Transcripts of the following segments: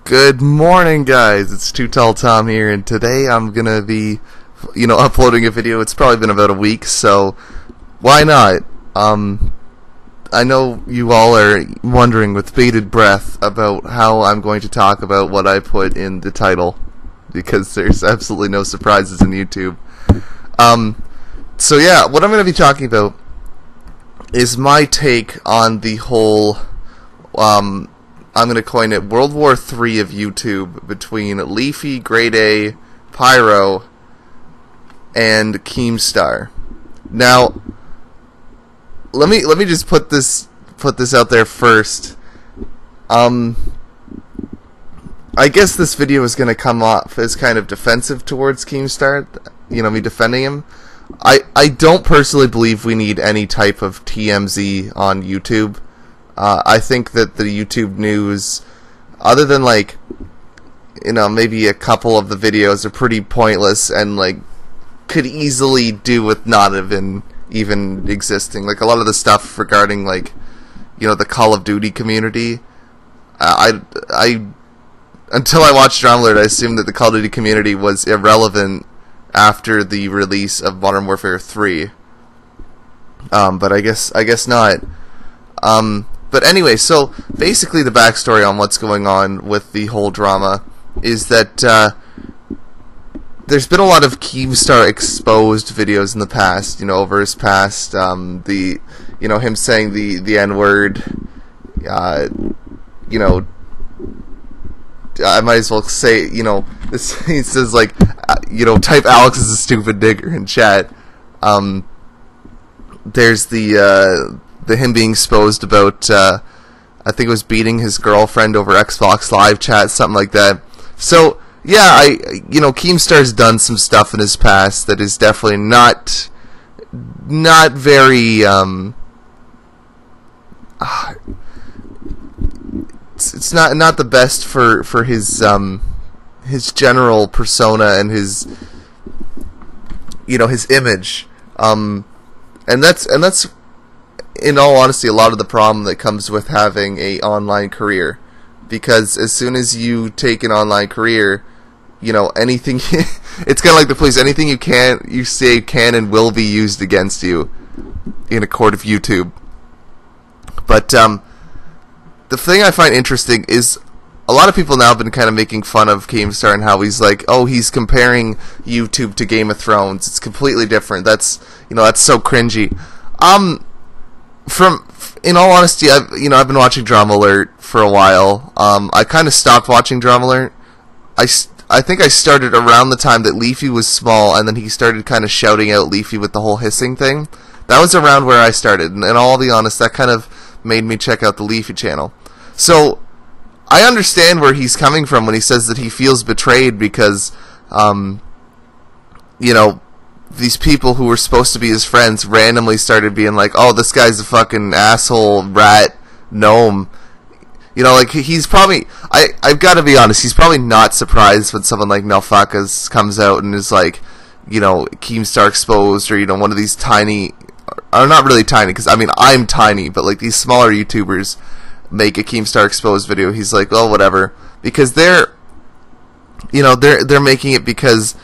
Good morning, guys. It's Too Tall Tom here, and today I'm gonna be, uploading a video. It's probably been about a week, so why not? I know you all are wondering with bated breath about how I'm going to talk about what I put in the title, because there's absolutely no surprises in YouTube. So yeah, what I'm gonna be talking about is my take on the whole, I'm going to coin it World War III of YouTube between Leafy, GradeA, Pyro, and Keemstar. Now, let me just put this out there first. I guess this video is going to come off as kind of defensive towards Keemstar, me defending him. I don't personally believe we need any type of TMZ on YouTube. I think that the YouTube news, other than maybe a couple of the videos, are pretty pointless and could easily do with not even existing. Like a lot of the stuff regarding the Call of Duty community, I until I watched DramaAlert, I assumed that the Call of Duty community was irrelevant after the release of Modern Warfare 3. But I guess not. But anyway, so basically the backstory on what's going on with the whole drama is that there's been a lot of Keemstar exposed videos in the past, over his past, him saying the N-word, I might as well say, this, he says type Alex is a stupid nigger in chat. There's the him being exposed about, I think it was beating his girlfriend over Xbox Live chat, something like that. So, yeah, Keemstar's done some stuff in his past that is definitely not very, it's not the best for his general persona and his image. And that's in all honesty, a lot of the problem that comes with having a online career, because as soon as you take an online career, anything it's kind of like the police. Anything you say can and will be used against you in a court of YouTube. But the thing I find interesting is a lot of people now have been kind of making fun of Keemstar and how he's he's comparing YouTube to Game of Thrones. It's completely different. That's that's so cringy. In all honesty, I've been watching DramaAlert for a while. I kind of stopped watching DramaAlert. I think I started around the time that Leafy was small, and then he started kind of shouting out Leafy with the whole hissing thing. That was around where I started, and I'll be honest, that kind of made me check out the Leafy channel. So I understand where he's coming from when he says that he feels betrayed because, these people who were supposed to be his friends randomly started being like, oh, this guy's a fucking asshole, rat, gnome. He's probably, I've got to be honest, he's probably not surprised when someone like Nelfakas comes out and is Keemstar exposed, or, one of these tiny, or not really tiny, because, I'm tiny, but, these smaller YouTubers make a Keemstar exposed video. He's like, oh, whatever. Because they're making it because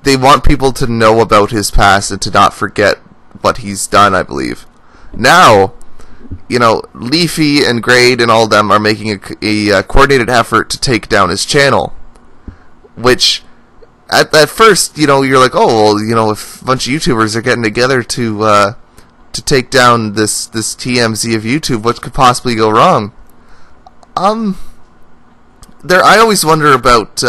they want people to know about his past and to not forget what he's done, I believe. Now, Leafy and Grade and all of them are making a coordinated effort to take down his channel. Which, at first, you're like, oh, well, if a bunch of YouTubers are getting together to take down this TMZ of YouTube, what could possibly go wrong? I always wonder about,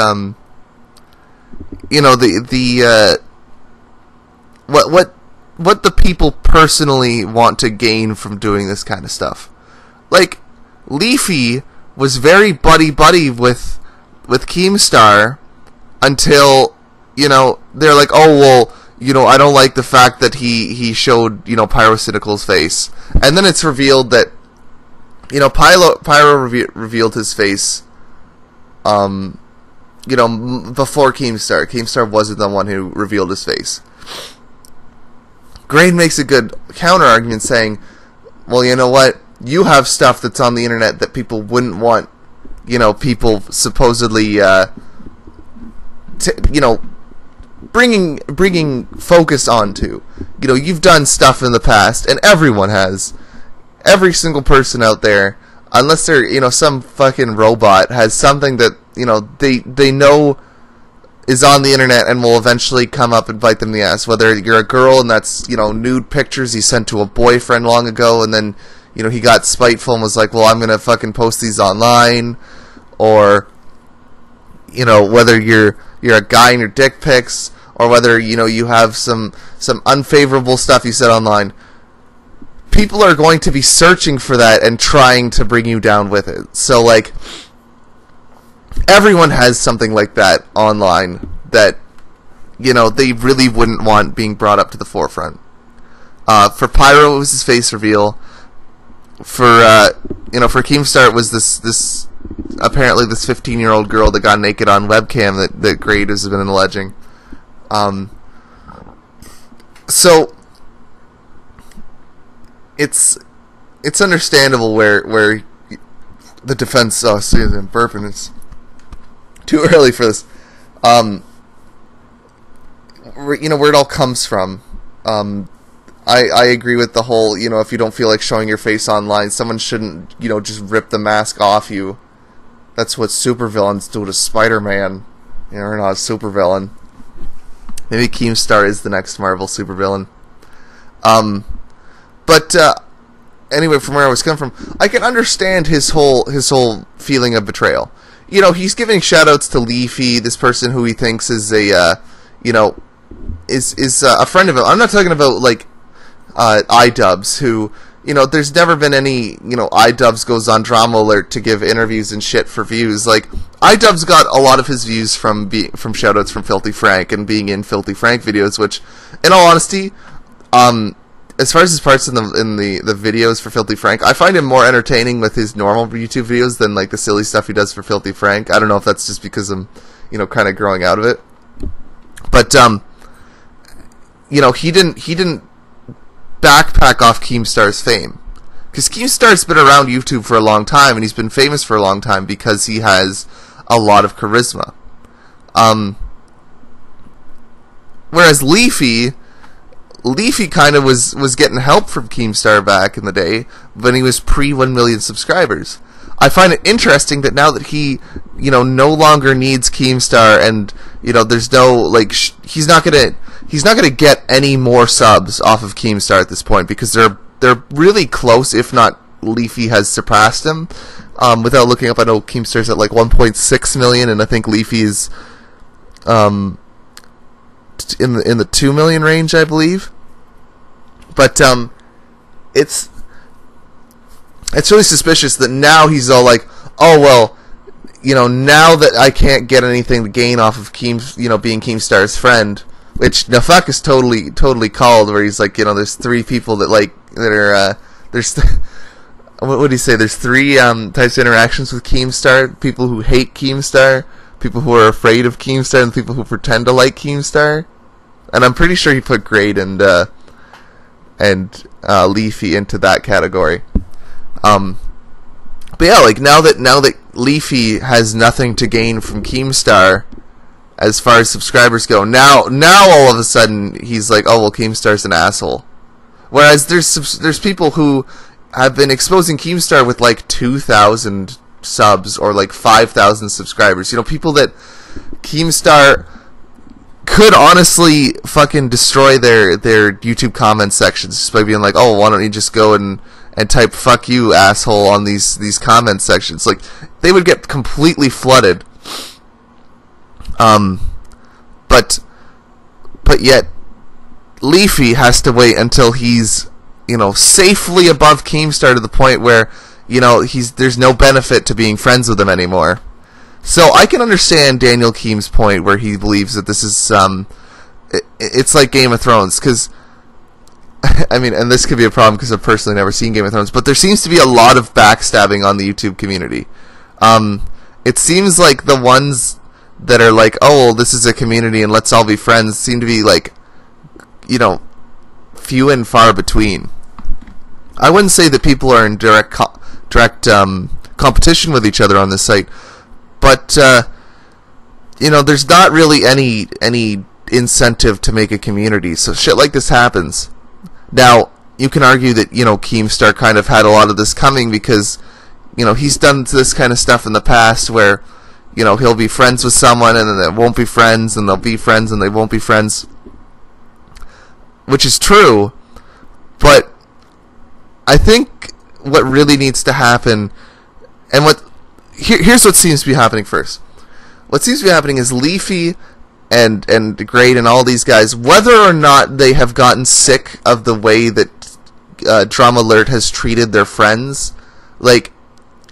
what the people personally want to gain from doing this kind of stuff. Leafy was very buddy with Keemstar until, they're like, oh, well, I don't like the fact that he showed, Pyrocynical's face. And then it's revealed that, Pyro revealed his face, before Keemstar. Keemstar wasn't the one who revealed his face. Grade makes a good counter-argument saying, well, you know what? You have stuff that's on the internet that people wouldn't want you know, people supposedly, you know, bringing focus onto. You know, you've done stuff in the past, and everyone has. Every single person out there, unless they're, you know, some fucking robot, has something that, you know, they know is on the internet and will eventually come up and bite them in the ass. Whether you're a girl and that's, you know, nude pictures he sent to a boyfriend long ago, and then, you know, he got spiteful and was like, well, I'm gonna fucking post these online. Or, you know, whether you're a guy in your dick pics, or whether, you know, you have some unfavorable stuff you said online. People are going to be searching for that and trying to bring you down with it. So, like, everyone has something like that online that, you know, they really wouldn't want being brought up to the forefront. For Pyro, it was his face reveal. For, you know, for Keemstar, it was this apparently this 15-year-old girl that got naked on webcam that Grade has been alleging. So it's understandable where the defense. Oh, see, I'm burping. It's too early for this. You know, where it all comes from. I agree with the whole, you know, if you don't feel like showing your face online, someone shouldn't, you know, just rip the mask off you. That's what supervillains do to Spider-Man. You know, we're not a supervillain. Maybe Keemstar is the next Marvel supervillain. But anyway, from where I was coming from, I can understand his whole feeling of betrayal. You know, he's giving shoutouts to Leafy, this person who he thinks is a, you know, is a friend of him. I'm not talking about like iDubbbz, who, you know, there's never been any, you know, iDubbbz goes on Drama Alert to give interviews and shit for views. Like, iDubbbz got a lot of his views from shoutouts from Filthy Frank and being in Filthy Frank videos, which, in all honesty, as far as his parts in the videos for Filthy Frank, I find him more entertaining with his normal YouTube videos than like the silly stuff he does for Filthy Frank. I don't know if that's just because I'm, you know, kind of growing out of it. But you know, he didn't backpack off Keemstar's fame, because Keemstar's been around YouTube for a long time and he's been famous for a long time because he has a lot of charisma. Whereas Leafy kind of was getting help from Keemstar back in the day when he was pre 1 million subscribers. I find it interesting that now that he, you know, no longer needs Keemstar, and, you know, there's no, like, he's not gonna get any more subs off of Keemstar at this point, because they're really close, if not Leafy has surpassed him. Without looking up, I know Keemstar's at like 1.6 million, and I think Leafy is in the 2 million range, I believe. But it's really suspicious that now he's all like, oh well, you know, now that I can't get anything to gain off of being Keemstar's friend, which Nafak is totally called, where he's like, you know, there's 3 people that are there's what would he say? There's 3 types of interactions with Keemstar: people who hate Keemstar, people who are afraid of Keemstar, and people who pretend to like Keemstar. And I'm pretty sure he put Grade and Leafy into that category. But yeah, like now that Leafy has nothing to gain from Keemstar as far as subscribers go, now all of a sudden he's like, oh well, Keemstar's an asshole. Whereas there's people who have been exposing Keemstar with like 2,000 subs or like 5,000 subscribers. You know, people that Keemstar could honestly fucking destroy their YouTube comment sections just by being like, oh, why don't you just go and type "fuck you, asshole" on these comment sections. Like, they would get completely flooded. But yet Leafy has to wait until he's, you know, safely above Keemstar to the point where, you know, there's no benefit to being friends with him anymore. So I can understand Daniel Keem's point where he believes that this is it's like Game of Thrones, because I mean, and this could be a problem because I've personally never seen Game of Thrones, but there seems to be a lot of backstabbing on the YouTube community. It seems like the ones that are like, oh, well, this is a community and let's all be friends, seem to be like, you know, few and far between. I wouldn't say that people are in direct competition with each other on this site. But you know, there's not really any incentive to make a community, so shit like this happens. Now, you can argue that, you know, Keemstar kind of had a lot of this coming because, you know, he's done this kind of stuff in the past where, you know, he'll be friends with someone and then they won't be friends, and they'll be friends and they won't be friends, which is true. But I think what really needs to happen, and here's what seems to be happening first. What seems to be happening is Leafy and Grade and all these guys, whether or not they have gotten sick of the way that Drama Alert has treated their friends, like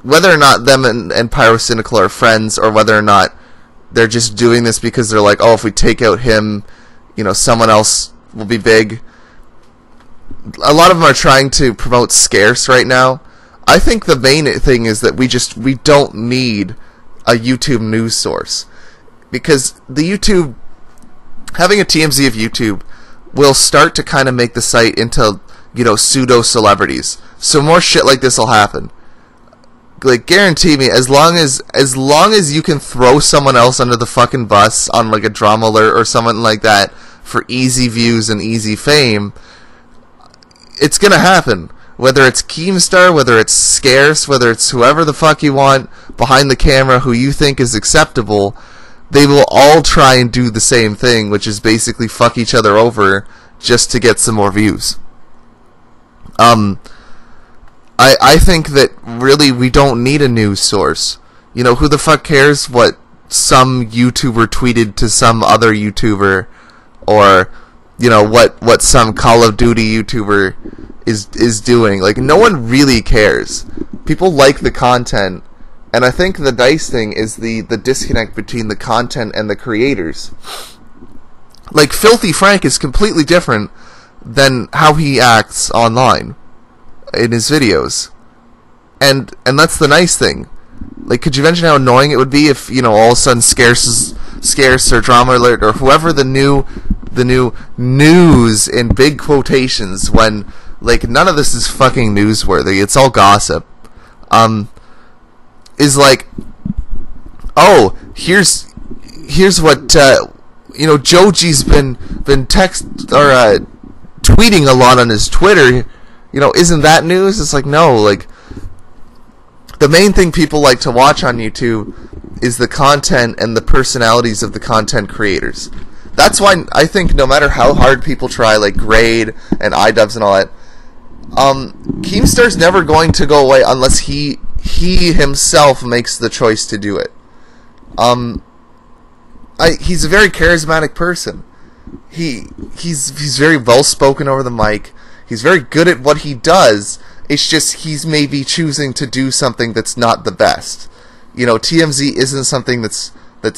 whether or not them and Pyrocynical are friends, or whether or not they're just doing this because they're like, oh, if we take out him, you know, someone else will be big. A lot of them are trying to promote scarce right now. I think the main thing is that we don't need a YouTube news source, because the YouTube, having a TMZ of YouTube will start to kind of make the site into, you know, pseudo celebrities. So more shit like this will happen. Like, guarantee me, as long as you can throw someone else under the fucking bus on like a Drama Alert or someone like that for easy views and easy fame, it's gonna happen. Whether it's Keemstar, whether it's Scarce, whether it's whoever the fuck you want behind the camera who you think is acceptable, they will all try and do the same thing, which is basically fuck each other over just to get some more views. I think that really we don't need a news source. You know, who the fuck cares what some YouTuber tweeted to some other YouTuber, or, you know, what some Call of Duty YouTuber is doing. Like, no one really cares. People like the content, and I think the nice thing is the disconnect between the content and the creators. Like, Filthy Frank is completely different than how he acts online in his videos, and that's the nice thing. Like, could you imagine how annoying it would be if, you know, all of a sudden Scarce or Drama Alert or whoever the new news in big quotations, when like none of this is fucking newsworthy, it's all gossip, is like, oh, here's what you know, Joji's been tweeting a lot on his Twitter, you know, isn't that news? It's like, no, like, the main thing people like to watch on YouTube is the content and the personalities of the content creators. That's why I think no matter how hard people try, like Grade and iDubbbz and all that, Keemstar's never going to go away unless he himself makes the choice to do it. He's a very charismatic person. He's very well spoken over the mic. He's very good at what he does. It's just he's maybe choosing to do something that's not the best. You know, TMZ isn't something that's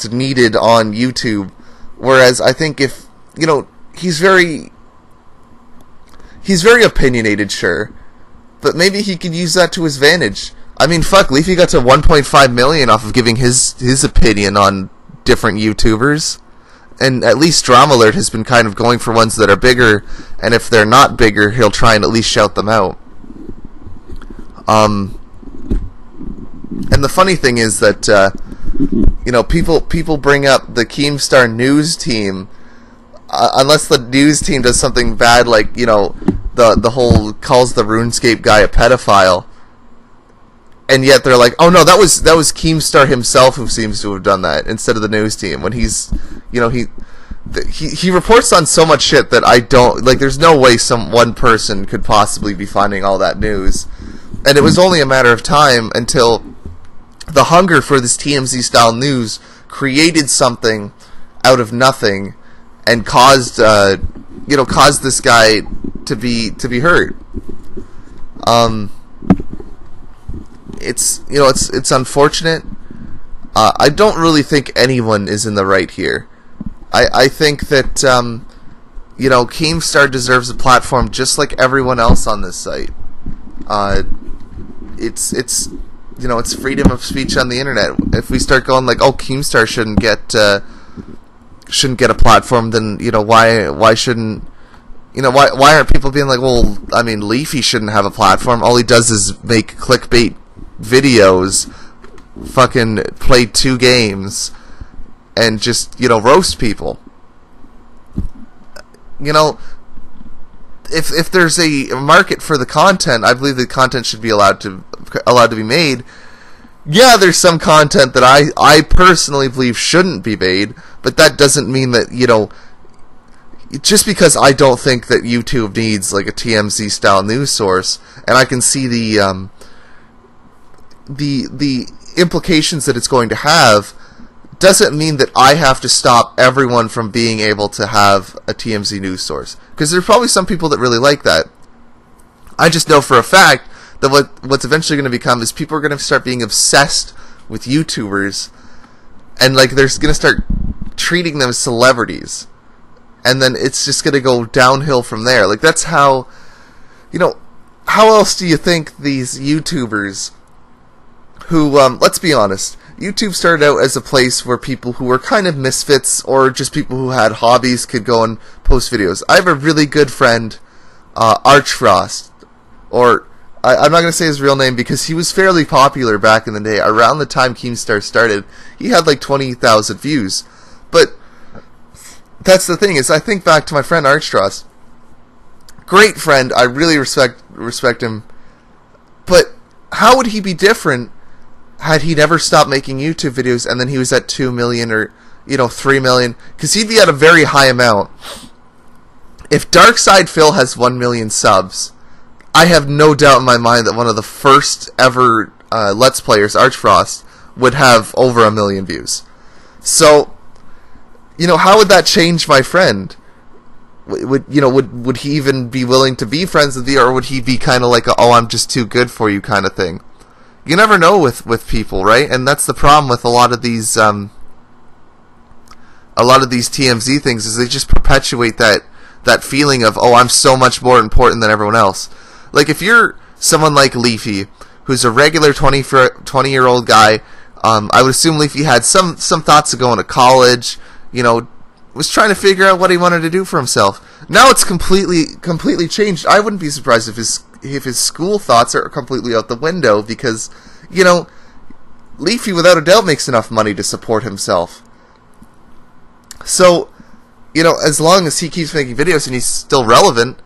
needed on YouTube. Whereas I think if, you know, he's very opinionated, sure, but maybe he could use that to his advantage. I mean, fuck, Leafy got to 1.5 million off of giving his opinion on different YouTubers. And at least Drama Alert has been kind of going for ones that are bigger, and if they're not bigger, he'll try and at least shout them out. And the funny thing is that, you know, people bring up the Keemstar news team, unless the news team does something bad, like, you know, the whole calls the RuneScape guy a pedophile, and yet they're like, oh no, that was Keemstar himself who seems to have done that, instead of the news team, when he's, you know, he reports on so much shit that I don't, like, there's no way one person could possibly be finding all that news. And it was only a matter of time until the hunger for this TMZ style news created something out of nothing and caused this guy to be hurt. It's, you know, it's unfortunate. I don't really think anyone is in the right here. I think that you know, Keemstar deserves a platform just like everyone else on this site. It's you know, it's freedom of speech on the internet. If we start going like, oh, Keemstar shouldn't get a platform, then, you know, why shouldn't, you know, why aren't people being like, well, I mean, Leafy shouldn't have a platform. All he does is make clickbait videos, fucking play 2 games, and just, you know, roast people. You know, if there's a market for the content, I believe the content should be allowed to be made. Yeah, there's some content that I personally believe shouldn't be made, but that doesn't mean that, you know, just because I don't think that YouTube needs like a TMZ style news source, and I can see the implications that it's going to have, doesn't mean that I have to stop everyone from being able to have a TMZ news source. Because there's probably some people that really like that. I just know for a fact that what's eventually going to become is people are going to start being obsessed with YouTubers, and like they're going to start treating them as celebrities, and then it's just going to go downhill from there. Like, that's how, you know, how else do you think these YouTubers who, let's be honest, YouTube started out as a place where people who were kind of misfits or just people who had hobbies could go and post videos. I have a really good friend, Archfrost, or I'm not going to say his real name because he was fairly popular back in the day. Around the time Keemstar started, he had like 20,000 views. But that's the thing, is I think back to my friend Archfrost. Great friend, I really respect him. But how would he be different had he never stopped making YouTube videos and then he was at 2 million or, you know, 3 million? Because he'd be at a very high amount. If Darkside Phil has 1 million subs, I have no doubt in my mind that one of the first ever Let's Players, Archfrost, would have over 1 million views. So, you know, how would that change my friend? Would he even be willing to be friends with you, or would he be kind of like a, oh, I'm just too good for you kind of thing? You never know with people, right? And that's the problem with a lot of these TMZ things, is they just perpetuate that feeling of, oh, I'm so much more important than everyone else. Like, if you're someone like Leafy, who's a regular 20-year-old guy, I would assume Leafy had some thoughts of going to college, you know, was trying to figure out what he wanted to do for himself. Now it's completely changed. I wouldn't be surprised if his school thoughts are completely out the window, because, you know, Leafy without a doubt makes enough money to support himself. So, you know, as long as he keeps making videos and he's still relevant,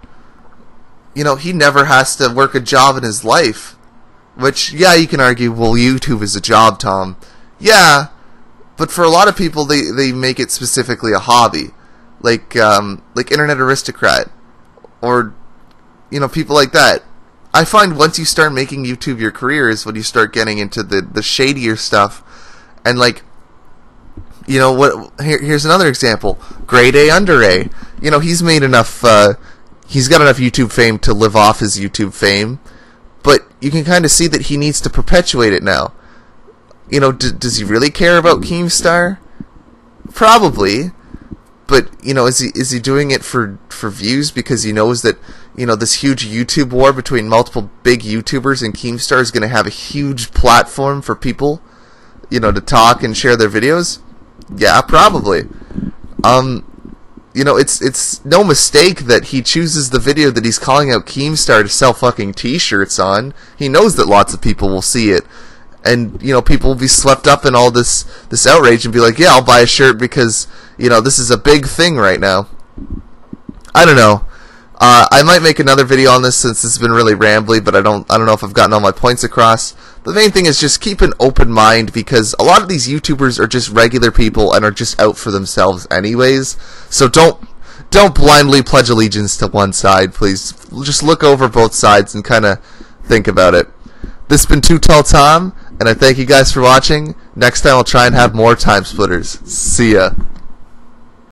you know, he never has to work a job in his life. Which, yeah, you can argue, well, YouTube is a job, Tom. Yeah, but for a lot of people, they make it specifically a hobby. Like Internet Aristocrat. Or, you know, people like that. I find once you start making YouTube your career is when you start getting into the shadier stuff. And, like, you know, here's another example. GradeAUnderA. You know, he's made enough, he's got enough YouTube fame to live off his YouTube fame. But you can kind of see that he needs to perpetuate it now. You know, does he really care about Keemstar? Probably. But, you know, is he doing it for views because he knows that, you know, this huge YouTube war between multiple big YouTubers and Keemstar is going to have a huge platform for people, you know, to talk and share their videos? Yeah, probably. You know, it's no mistake that he chooses the video that he's calling out Keemstar to sell fucking t-shirts on. He knows that lots of people will see it. And, you know, people will be swept up in all this outrage and be like, yeah, I'll buy a shirt because, you know, this is a big thing right now. I don't know. I might make another video on this since it's been really rambly, but I don't know if I've gotten all my points across. The main thing is just keep an open mind, because a lot of these YouTubers are just regular people and are just out for themselves anyways. So don't blindly pledge allegiance to one side, please. Just look over both sides and kind of think about it. This has been Too Tall Tom, and I thank you guys for watching. Next time I'll try and have more Time Splitters. See ya.